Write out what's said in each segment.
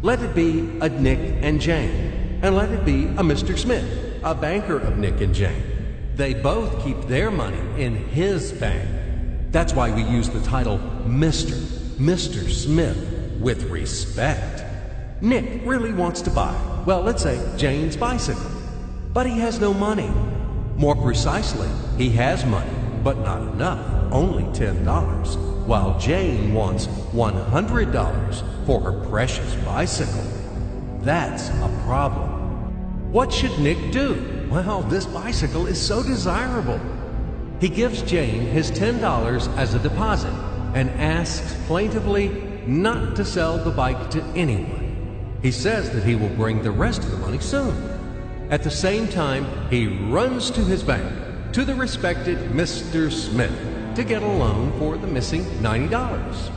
Let it be a Nick and Jane, and let it be a Mr. Smith, a banker of Nick and Jane. They both keep their money in his bank. That's why we use the title Mr. Smith with respect. Nick really wants to buy, well, let's say Jane's bicycle, but he has no money. More precisely, he has money, but not enough, only $10, while Jane wants $100 for her precious bicycle. That's a problem. What should Nick do? Well, this bicycle is so desirable. He gives Jane his $10 as a deposit and asks plaintively not to sell the bike to anyone. He says that he will bring the rest of the money soon. At the same time, he runs to his bank, to the respected Mr. Smith, to get a loan for the missing $90.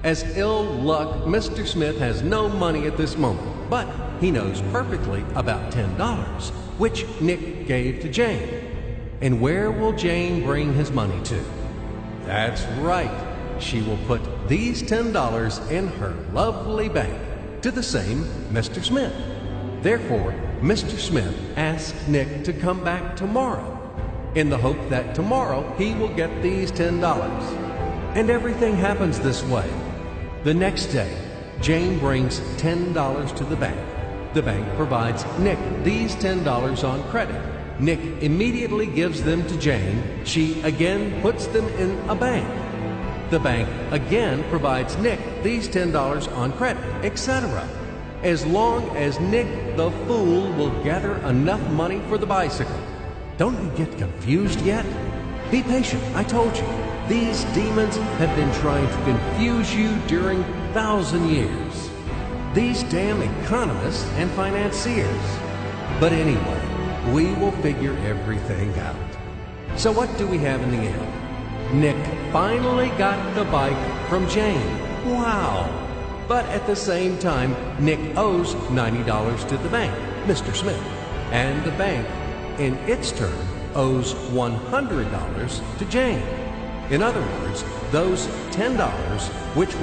As ill luck, Mr. Smith has no money at this moment, but he knows perfectly about $10, which Nick gave to Jane. And where will Jane bring his money to? That's right. She will put these $10 in her lovely bank to the same Mr. Smith. Therefore, Mr. Smith asks Nick to come back tomorrow in the hope that tomorrow he will get these $10. And everything happens this way. The next day, Jane brings $10 to the bank. The bank provides Nick these $10 on credit. Nick immediately gives them to Jane. She again puts them in a bank. The bank again provides Nick these $10 on credit, etc. As long as Nick the fool will gather enough money for the bicycle. Don't you get confused yet? Be patient, I told you. These demons have been trying to confuse you during 1,000 years. These damn economists and financiers. But anyway, we will figure everything out. So what do we have in the end? Nick finally got the bike from Jane. Wow! But at the same time, Nick owes $90 to the bank, Mr. Smith. And the bank, in its turn, owes $100 to Jane. In other words, those $10, which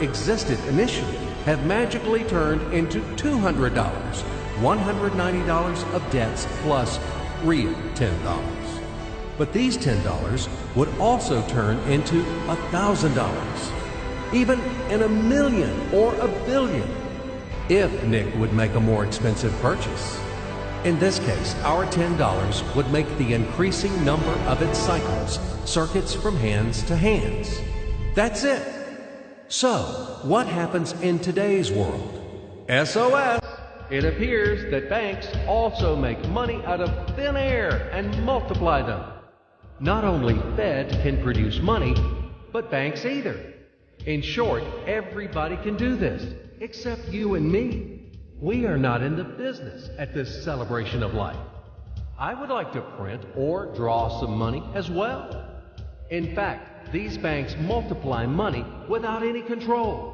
existed initially, have magically turned into $200, $190 of debts plus real $10. But these $10 would also turn into $1,000, even in a million or a billion, if Nick would make a more expensive purchase. In this case, our $10 would make the increasing number of its cycles, circuits from hands to hands. That's it. So, what happens in today's world? SOS! It appears that banks also make money out of thin air and multiply them. Not only Fed can produce money, but banks either. In short, everybody can do this, except you and me. We are not in the business at this celebration of life. I would like to print or draw some money as well. In fact, these banks multiply money without any control.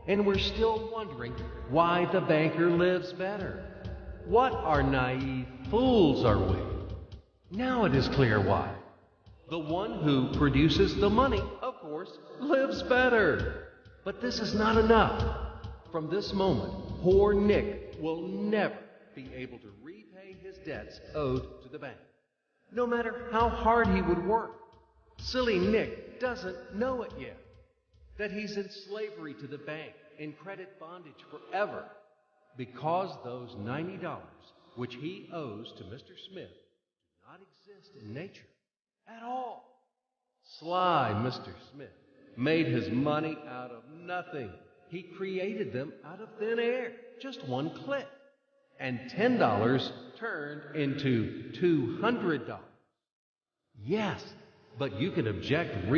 And we're still wondering why the banker lives better. What are naive fools are we? Now it is clear why. The one who produces the money, of course, lives better. But this is not enough. From this moment, poor Nick will never be able to repay his debts owed to the bank, no matter how hard he would work. Silly Nick doesn't know it yet, that he's in slavery to the bank, in credit bondage forever, because those $90, which he owes to Mr. Smith, do not exist in nature at all. Sly Mr. Smith made his money out of nothing. He created them out of thin air, just one click. And $10 turned into $200. Yes, but you can object